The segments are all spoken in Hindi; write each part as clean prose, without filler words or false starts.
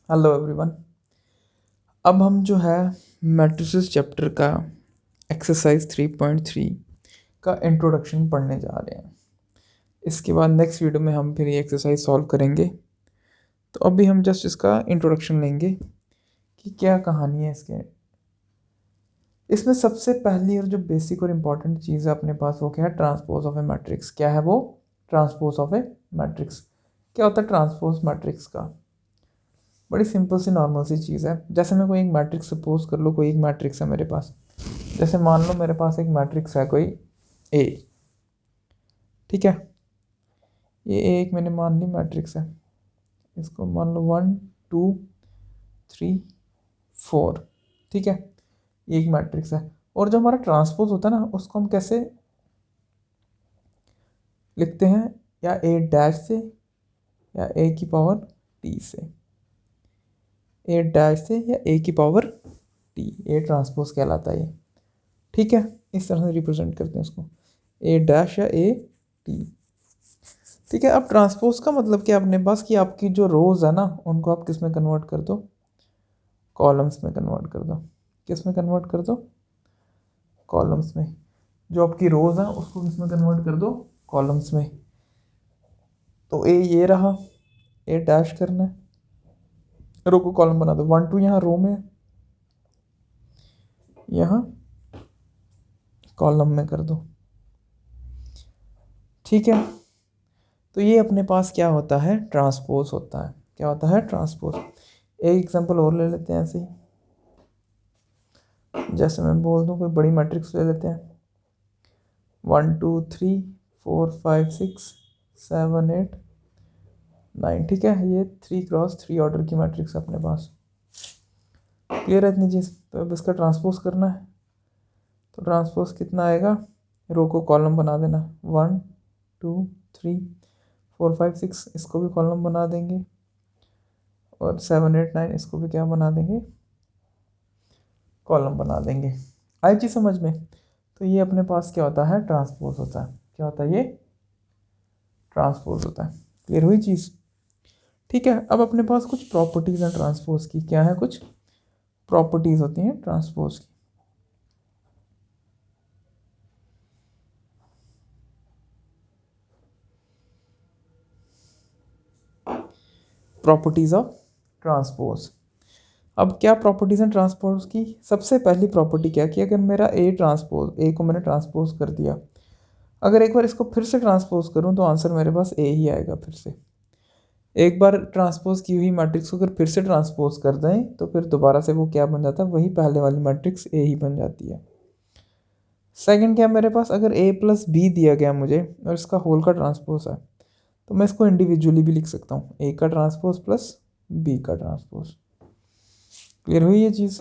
Hello everyone. अब हम जो है मैट्रिसेस चैप्टर का एक्सरसाइज 3.3 का इंट्रोडक्शन पढ़ने जा रहे हैं। इसके बाद नेक्स्ट वीडियो में हम फिर ये एक्सरसाइज सॉल्व करेंगे। तो अभी हम जस्ट इसका इंट्रोडक्शन लेंगे कि क्या कहानी है इसके। इसमें सबसे पहली और जो बेसिक और इम्पॉर्टेंट चीज़ है अपने पास वो क्या है, ट्रांसपोज ऑफ ए मैट्रिक्स। क्या है वो? Transpose of A matrix. क्या होता है ट्रांसपोज मैट्रिक्स का? बड़ी सिंपल सी नॉर्मल सी चीज़ है। जैसे मैं कोई एक मैट्रिक्स सपोज कर लो, कोई एक मैट्रिक्स है मेरे पास। जैसे मान लो मेरे पास एक मैट्रिक्स है कोई ए, ठीक है। ये एक मैंने मान ली मैट्रिक्स है। इसको मान लो 1 2 3 4, ठीक है। ये एक मैट्रिक्स है। और जो हमारा ट्रांसपोज होता है ना, उसको हम कैसे लिखते हैं? या ए डैश से या ए की पावर टी से। ए डैश से या ए की पावर टी, ए ट्रांसपोज कहलाता है ये, ठीक है। इस तरह से रिप्रेजेंट करते हैं उसको, ए डैश या ए टी, ठीक है। अब ट्रांसपोज का मतलब क्या अपने पास कि आपकी जो रोज है ना, उनको आप किस में कन्वर्ट कर दो? कॉलम्स में कन्वर्ट कर दो। किस में कन्वर्ट कर दो? कॉलम्स में। जो आपकी रोज है उसको किस में कन्वर्ट कर दो? कॉलम्स में। तो ए ये रहा, ए डैश करना है, रो को कॉलम बना दो। 1 2 यहाँ रो में, यहाँ कॉलम में कर दो, ठीक है। तो ये अपने पास क्या होता है? ट्रांसपोज होता है। क्या होता है? ट्रांसपोज। एक एग्जांपल और ले लेते हैं ऐसे ही। जैसे मैं बोल दूँ कोई बड़ी मैट्रिक्स ले लेते हैं, 1 2 3 4 5 6 7 8 9, ठीक है। ये 3 × 3 ऑर्डर की मैट्रिक्स है अपने पास। क्लियर है इतनी चीज़? तो अब इसका ट्रांसपोज करना है। तो ट्रांसपोज कितना आएगा? रो को कॉलम बना देना, 1 2 3 4 5 6, इसको भी कॉलम बना देंगे। और 7 8 9 इसको भी क्या बना देंगे? कॉलम बना देंगे। आई चीज़ समझ में? तो ये अपने पास क्या होता है? ट्रांसपोज होता है। क्या होता है ये? ट्रांसपोज होता है। क्लियर हुई चीज़? ठीक है। अब अपने पास कुछ प्रॉपर्टीज़ हैं ट्रांसपोज की। क्या है? कुछ प्रॉपर्टीज़ होती हैं ट्रांसपोज की। Properties of transpose. अब क्या प्रॉपर्टीज़ हैं ट्रांसपोज की? सबसे पहली प्रॉपर्टी क्या है कि अगर मेरा ए ट्रांसपोज, ए को मैंने ट्रांसपोज कर दिया, अगर एक बार इसको फिर से ट्रांसपोज करूं तो आंसर मेरे पास ए ही आएगा फिर से। एक बार ट्रांसपोज की हुई मैट्रिक्स को अगर फिर से ट्रांसपोज कर दें तो फिर दोबारा से वो क्या बन जाता है? वही पहले वाली मैट्रिक्स ए ही बन जाती है। सेकंड क्या मेरे पास, अगर ए प्लस बी दिया गया मुझे और इसका होल का ट्रांसपोज है, तो मैं इसको इंडिविजुअली भी लिख सकता हूँ, ए का ट्रांसपोज प्लस बी का ट्रांसपोज। क्लियर हुई ये चीज़?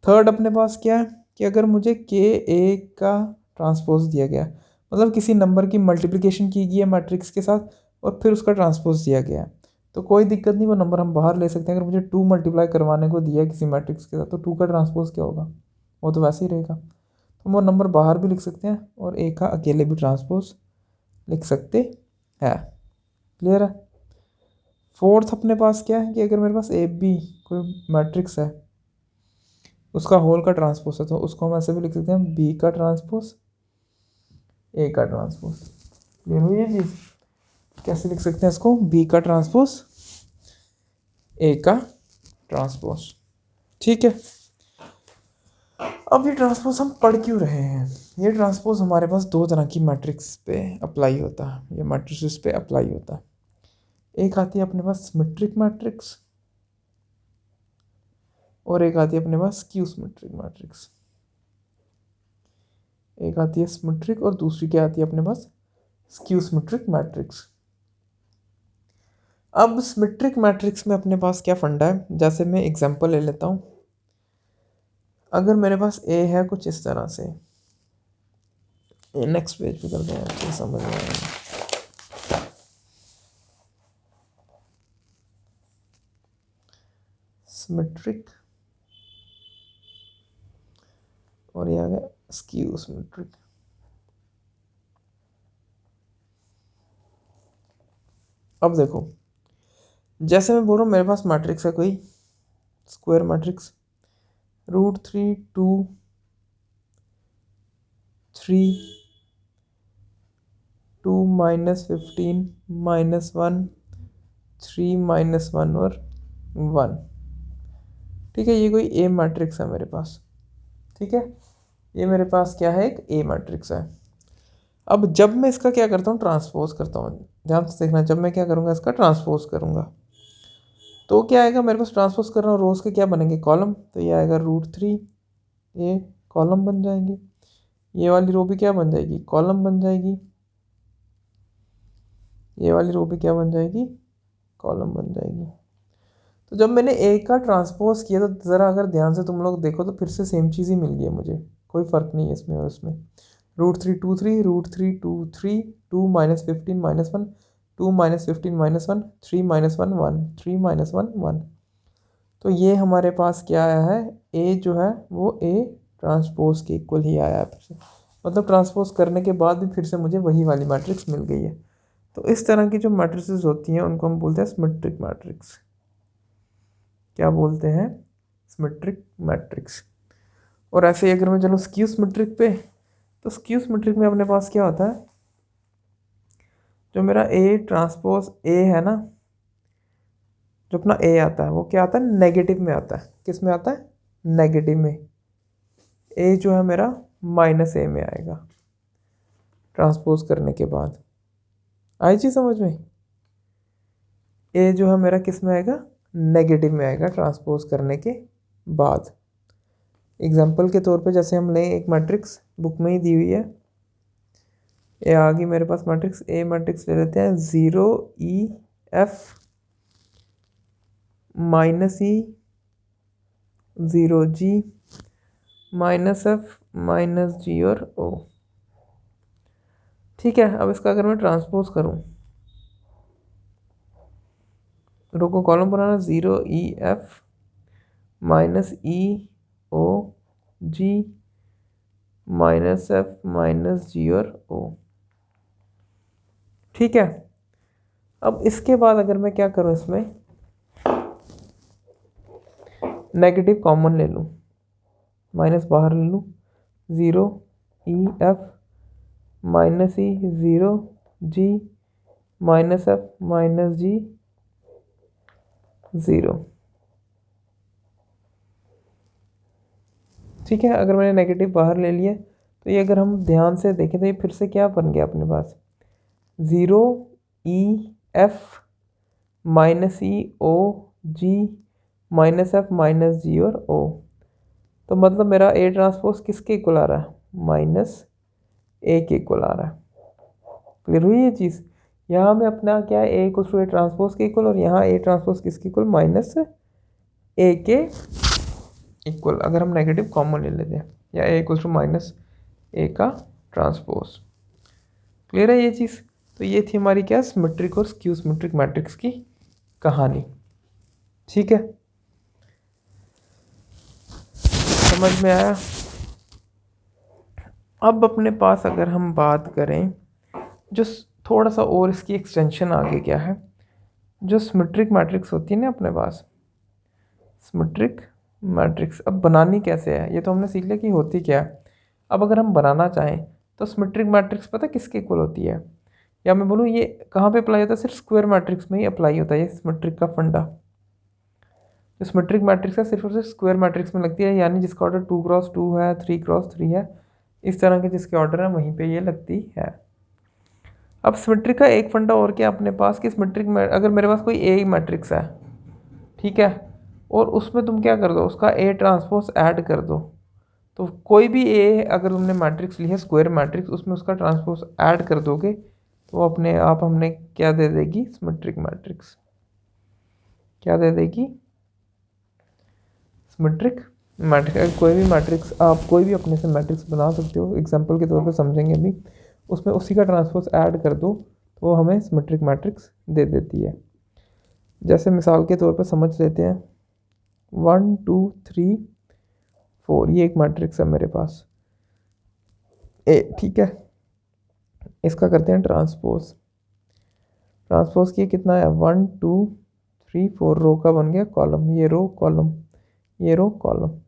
थर्ड अपने पास क्या है कि अगर मुझे के ए का ट्रांसपोज दिया गया, मतलब किसी नंबर की मल्टीप्लिकेशन की गई है मैट्रिक्स के साथ और फिर उसका ट्रांसपोज दिया गया है, तो कोई दिक्कत नहीं, वो नंबर हम बाहर ले सकते हैं। अगर मुझे 2 मल्टीप्लाई करवाने को दिया है किसी मैट्रिक्स के साथ, तो 2 का ट्रांसपोज क्या होगा? वो तो वैसे ही रहेगा। तो हम वो नंबर बाहर भी लिख सकते हैं और ए का अकेले भी ट्रांसपोज लिख सकते हैं। क्लियर है? फोर्थ अपने पास क्या है कि अगर मेरे पास ए बी कोई मैट्रिक्स है, उसका होल का ट्रांसपोज है, तो उसको हम ऐसे भी लिख सकते हैं, बी का ट्रांसपोज ए का ट्रांसपोज। क्लियर हुई है चीज़? कैसे लिख सकते हैं इसको? बी का ट्रांसपोज ए का ट्रांसपोज, ठीक है। अब ये ट्रांसपोज हम पढ़ क्यों रहे हैं? ये ट्रांसपोज हमारे पास दो तरह की मैट्रिक्स पे अप्लाई होता है, ये मैट्रिक्स पे अप्लाई होता है। एक आती है अपने पास सिमेट्रिक मैट्रिक्स और एक आती है अपने पास स्क्यू सिमेट्रिक मैट्रिक्स। एक आती है सिमेट्रिक और दूसरी क्या आती है अपने पास? Skew symmetric matrix. अब सिमेट्रिक मैट्रिक्स में अपने पास क्या फंडा है? जैसे मैं एग्जांपल ले लेता हूँ। अगर मेरे पास ए है कुछ इस तरह से, नेक्स्ट पेज पे करते हैं, अच्छे समझ में आएगा। सिमेट्रिक और ये आ गया स्क्यू सिमेट्रिक। अब देखो, जैसे मैं बोल रहा हूँ मेरे पास मैट्रिक्स है कोई स्क्वायर मैट्रिक्स √3 2 3 2 -15 -1 3 -1 और 1। ठीक है, ये कोई ए मैट्रिक्स है मेरे पास। ठीक है, ये मेरे पास क्या है, एक ए मैट्रिक्स है। अब जब मैं इसका क्या करता हूँ, ट्रांसपोज करता हूँ, ध्यान से देखना, जब मैं क्या करूँगा, इसका ट्रांसपोज करूँगा तो क्या आएगा मेरे पास, ट्रांसपोज कर रहा हूँ, रोज के क्या बनेंगे, कॉलम, तो ये आएगा √3, ये कॉलम बन जाएंगे, ये वाली रो भी क्या बन जाएगी, कॉलम बन जाएगी, ये वाली रो भी क्या बन जाएगी, कॉलम बन जाएगी। तो जब मैंने ए का ट्रांसपोज किया तो ज़रा अगर ध्यान से तुम लोग देखो तो फिर से सेम चीज़ ही मिल गई है मुझे, कोई फ़र्क नहीं है इसमें और उसमें। √3 2 3 √3 2 3 2 -15 -1 2 -15 -1 3 -1 1 3 -1 1। तो ये हमारे पास क्या आया है, ए जो है वो ए ट्रांसपोज के इक्वल ही आया है फिर से, मतलब ट्रांसपोज करने के बाद भी फिर से मुझे वही वाली मैट्रिक्स मिल गई है। तो इस तरह की जो मैट्रिसेस होती हैं उनको हम बोलते हैं सिमेट्रिक मैट्रिक्स। क्या बोलते हैं, सिमेट्रिक मैट्रिक्स। और ऐसे ही अगर मैं चलूँ स्क्यू सिमेट्रिक पे, तो स्क्यू सिमेट्रिक में अपने पास क्या होता है, जो मेरा ए ट्रांसपोज ए है ना, जो अपना ए आता है वो क्या आता है, नेगेटिव में आता है। किस में आता है, नेगेटिव में। ए जो है मेरा -a में आएगा ट्रांसपोज करने के बाद। आई चीज़ समझ में, ए जो है मेरा किस में आएगा, नेगेटिव में आएगा ट्रांसपोज करने के बाद। एग्जाम्पल के तौर पे जैसे हम लें एक मैट्रिक्स, बुक में ही दी हुई है, ये आ गई मेरे पास मैट्रिक्स, ए मैट्रिक्स ले लेते हैं, 0 E F -E 0 G -F -G और O। ठीक है, अब इसका अगर मैं ट्रांसपोज करूं, रो को कॉलम बनाना, 0 E F -E O G -F -G और O। ठीक है, अब इसके बाद अगर मैं क्या करूं, इसमें नेगेटिव कॉमन ले लूं, माइनस बाहर ले लूं, 0 E F -E 0 G -F -G 0। ठीक है, अगर मैंने नेगेटिव बाहर ले लिया तो ये अगर हम ध्यान से देखें तो ये फिर से क्या बन गया अपने पास, 0 E F -E O G -F -G और O। तो मतलब मेरा ए ट्रांसपोज किसके इक्वल आ रहा है, -a के इक्वल आ रहा है। क्लियर हुई ये चीज़, यहाँ में अपना क्या है, ए इक्वल टू ए ट्रांसपोज के इक्वल, और यहाँ ए ट्रांसपोज किसके इक्वल, -a के इक्वल, अगर हम नेगेटिव कॉमन ले लेते हैं, या ए इक्वल टू -a का ट्रांसपोज। क्लियर है ये चीज़। तो ये थी हमारी क्या, सिमेट्रिक और स्क्यू सिमेट्रिक मैट्रिक्स की कहानी। ठीक है, समझ में आया। अब अपने पास अगर हम बात करें, जो थोड़ा सा और इसकी एक्सटेंशन आगे क्या है, जो सिमेट्रिक मैट्रिक्स होती है ना अपने पास, सिमेट्रिक मैट्रिक्स अब बनानी कैसे है, ये तो हमने सीख लिया कि होती क्या है। अब अगर हम बनाना चाहें तो सिमेट्रिक मैट्रिक्स पता किसके इक्वल होती है, या मैं बोलूँ ये कहाँ पे अप्लाई होता है, सिर्फ स्क्वायर मैट्रिक्स में ही अप्लाई होता है ये सिमेट्रिक का फंडा। जो सिमेट्रिक मैट्रिक्स है सिर्फ और सिर्फ स्क्वायर मैट्रिक्स में लगती है, यानी जिसका ऑर्डर 2x2 है, 3x3 है, इस तरह के जिसके ऑर्डर है वहीं पे ये लगती है। अब सिमेट्रिक का एक फंडा और क्या अपने पास, कि सिमेट्रिक में अगर मेरे पास कोई ए मैट्रिक्स है, ठीक है, और उसमें तुम क्या कर दो, उसका ए ट्रांसपोज ऐड कर दो, तो कोई भी ए अगर तुमने मैट्रिक्स ली है स्क्वायर मैट्रिक्स, उसमें उसका ट्रांसपोज ऐड कर दोगे तो अपने आप हमने क्या दे देगी, सिमेट्रिक मैट्रिक्स। क्या दे देगी, सिमेट्रिक मैट्रिक्स। कोई भी मैट्रिक्स आप कोई भी अपने से मैट्रिक्स बना सकते हो, एग्जांपल के तौर पे समझेंगे अभी, उसमें उसी का ट्रांसपोज ऐड कर दो तो वो हमें सिमेट्रिक मैट्रिक्स दे देती है। जैसे मिसाल के तौर पे समझ लेते हैं, 1 2 3 4, ये एक मैट्रिक्स है मेरे पास ए। ठीक है, इसका करते हैं ट्रांसपोज। ट्रांसपोज किए कितना है, 1 2 3 4 रो का बन गया कॉलम, ये रो कॉलम, ये रो कॉलम।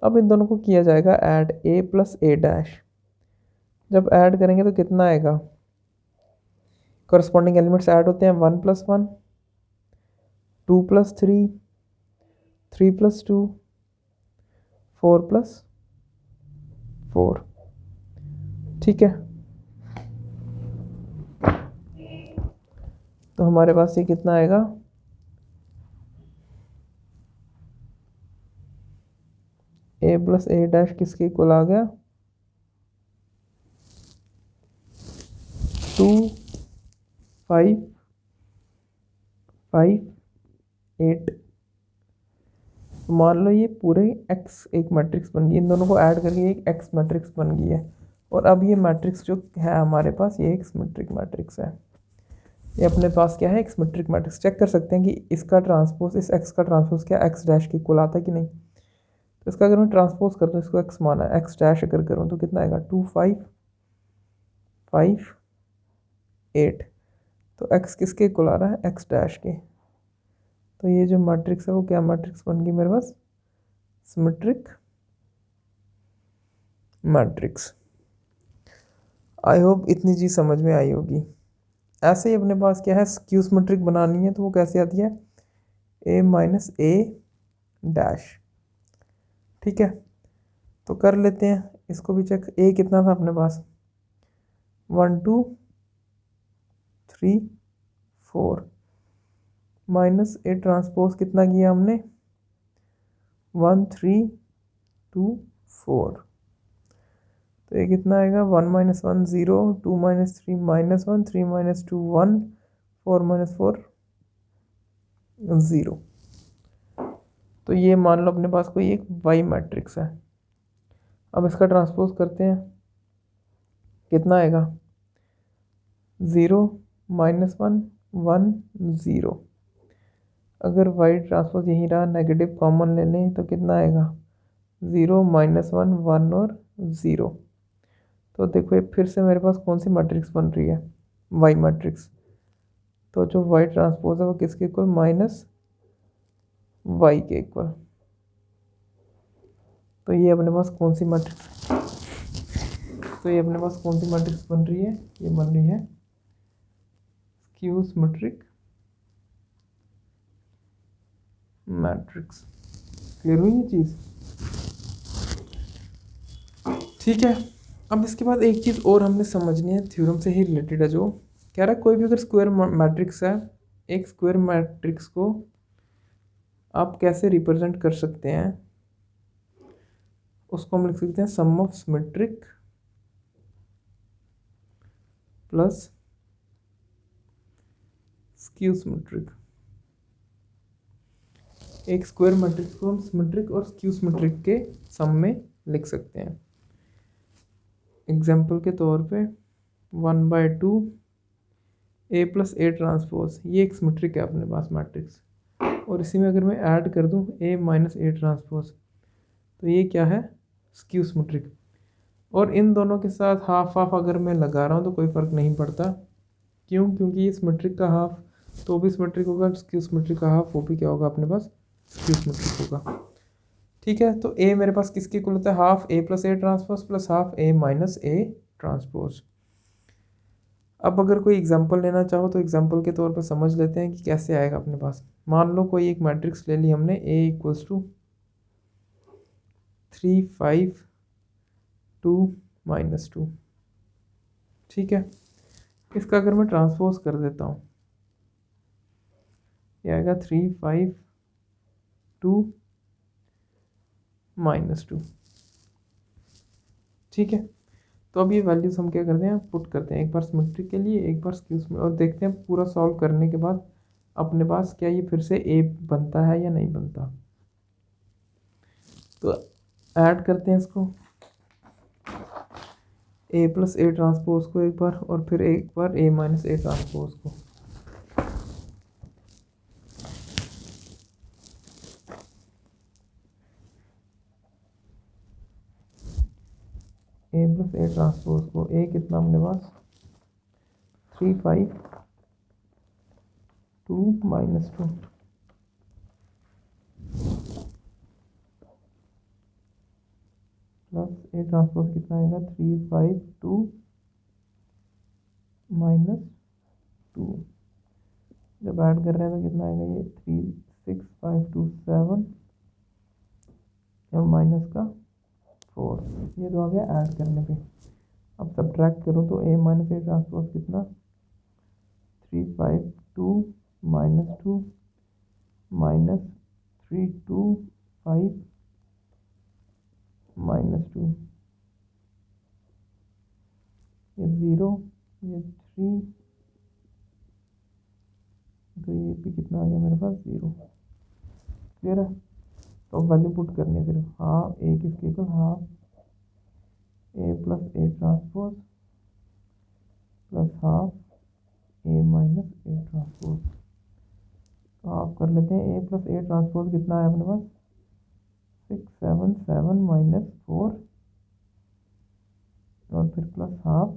अब इन दोनों को किया जाएगा ऐड, ए प्लस ए डैश। जब ऐड करेंगे तो कितना आएगा, करस्पॉन्डिंग एलिमेंट्स ऐड होते हैं, 1 + 1, 2 + 3, 3 + 2, 4 + 4। ठीक है, तो हमारे पास ये कितना आएगा, ए प्लस ए डैश किसके इक्वल आ गया, 2 5 5 8। मान लो ये पूरे एक्स एक मैट्रिक्स बन गई, इन दोनों को ऐड करके एक एक्स मैट्रिक्स बन गई है। और अब ये मैट्रिक्स जो है हमारे पास, ये एक सिमेट्रिक मैट्रिक्स है। ये अपने पास क्या है, एक सिमेट्रिक मैट्रिक्स। चेक कर सकते हैं कि इसका ट्रांसपोज, इस एक्स का ट्रांसपोज क्या एक्स डैश के इक्वल आता है कि नहीं। तो इसका अगर मैं ट्रांसपोज कर दूँ, इसको एक्स माना है, एक्स डैश अगर करूँ तो कितना आएगा, 2 5 5 8। तो एक्स किसके इक्वल आ रहा है, एक्स डैश के। तो ये जो मैट्रिक्स है वो क्या मैट्रिक्स बन गई मेरे पास, सिमेट्रिक मैट्रिक्स। आई होप इतनी चीज़ समझ में आई होगी। ऐसे ही अपने पास क्या है, स्क्यू सिमेट्रिक बनानी है तो वो कैसे आती है, ए माइनस ए डैश। ठीक है, तो कर लेते हैं इसको भी चेक। ए कितना था अपने पास, 1 2 3 4, माइनस ए ट्रांसपोज कितना किया हमने, 1 3 2 4। तो ये कितना आएगा, 1 - 1 0, 2 - 3 -1, 3 - 2 1, 4 - 4 0। तो ये मान लो अपने पास कोई एक वाई मैट्रिक्स है। अब इसका ट्रांसपोज करते हैं, कितना आएगा, 0 - 1 1 0। अगर वाई ट्रांसपोज यही रहा, नेगेटिव कॉमन ले लें तो कितना आएगा, 0 - 1 1 और 0। तो देखो ये फिर से मेरे पास कौन सी मैट्रिक्स बन रही है, वाई मैट्रिक्स। तो जो वाई ट्रांसपोज है वो किसके इक्वल, माइनस वाई के इक्वल। तो ये अपने पास कौन सी मैट्रिक्स, तो ये अपने पास कौन सी मैट्रिक्स बन रही है, ये बन रही है स्क्यू सिमेट्रिक मैट्रिक्स। क्लियर हुई ये चीज़। ठीक है, अब इसके बाद एक चीज़ और हमने समझनी है, थ्योरम से ही रिलेटेड है, जो कह रहा है कोई भी अगर स्क्वायर मैट्रिक्स है, एक स्क्वायर मैट्रिक्स को आप कैसे रिप्रेजेंट कर सकते हैं, उसको हम लिख सकते हैं sum of symmetric plus skew symmetric. एक स्क्वायर मैट्रिक्स को हम सिमेट्रिक और स्क्यू सिमेट्रिक के सम में लिख सकते हैं। एग्जाम्पल के तौर पे 1/2 ए प्लस ए ट्रांसपोज, ये एक सिमेट्रिक है अपने पास मैट्रिक्स। और इसी में अगर मैं ऐड कर दूं ए माइनस ए ट्रांसपोज, तो ये क्या है, स्क्यू सिमेट्रिक। और इन दोनों के साथ हाफ हाफ अगर मैं लगा रहा हूँ तो कोई फ़र्क नहीं पड़ता। क्यों, क्योंकि ये सिमेट्रिक का हाफ तो भी सिमेट्रिक होगा, स्क्यू सिमेट्रिक का हाफ वो भी क्या होगा अपने पास, स्क्यू सिमेट्रिक होगा। ठीक है, तो ए मेरे पास किसके इक्वल होता है, half A plus A transpose plus half A minus A transpose. अब अगर कोई एग्जांपल लेना चाहो तो एग्जांपल के तौर पर समझ लेते हैं कि कैसे आएगा अपने पास। मान लो कोई एक मैट्रिक्स ले ली हमने, ए इक्वल्स टू 3 5 2 -2। ठीक है, इसका अगर मैं ट्रांसपोज कर देता हूँ, ये आएगा 3 5 2 -2। ठीक है, तो अब ये वैल्यूज हम क्या करते हैं, पुट करते हैं, एक बार सिमेट्रिक के लिए एक बार स्क्यू में, और देखते हैं पूरा सॉल्व करने के बाद अपने पास क्या ये फिर से ए बनता है या नहीं बनता। तो ऐड करते हैं इसको, ए प्लस ए ट्रांसपोज को एक बार, और फिर एक बार ए माइनस ए ट्रांसपोज को। ए प्लस ए ट्रांसपोज को, ए कितना अपने पास 3 5 2 -2। ए ट्रांसपोज कितना आएगा 3 5 2 माइनस 2। जब ऐड कर रहे हैं तो कितना आएगा ये 3 6 5 2 7 और माइनस का 4। ये तो आ गया ऐड करने पे। अब सब्ट्रैक्ट करो तो ए माइनस ए ट्रांसपोज कितना 3 5 2 माइनस 2 माइनस 3 2 5 माइनस 2, ये 0 ये 3, तो ये भी कितना आ गया मेरे पास 0। क्लियर है। तो वैल्यू पुट करनी है सिर्फ हाफ ए किसके equal half A plus A transpose plus half A minus A transpose. तो आप कर लेते हैं ए प्लस ए ट्रांसपोज कितना है अपने पास 6 7 7 माइनस 4 और फिर प्लस हाफ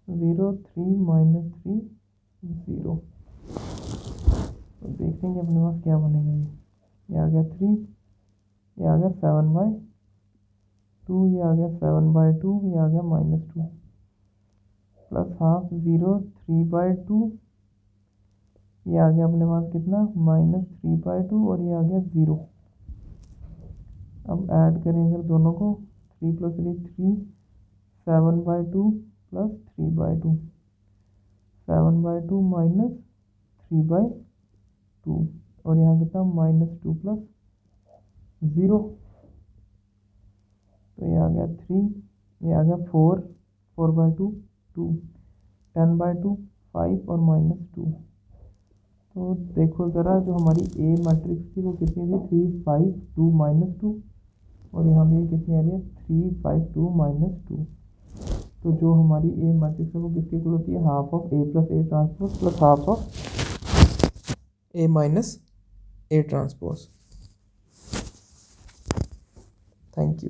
0 3 माइनस 3 0। तो देखते हैं कि अपने पास क्या बनेगा। ये आ गया 3, ये आ गया 7/2, ये आ गया 7/2, ये आ गया -2 प्लस हाफ 0 3/2, ये आ गया अपने पास कितना -3/2 और ये आ गया 0। अब ऐड करें अगर दोनों को 3 + 3 3 7/2 प्लस 3/2 7/2 माइनस 3/2 और यहाँ कितना -2 प्लस 0। तो ये आ गया 3, ये आ गया 4 4/2 2 10/2 5 और -2। तो देखो ज़रा जो हमारी ए मैट्रिक्स थी वो कितनी थी 3 5 2 -2 और यहाँ भी कितनी आ रही है 3 5 2 -2। तो जो हमारी ए मैट्रिक्स है वो किसके इक्वल होती है half of A plus A transpose plus half of A minus A transpose. Thank you.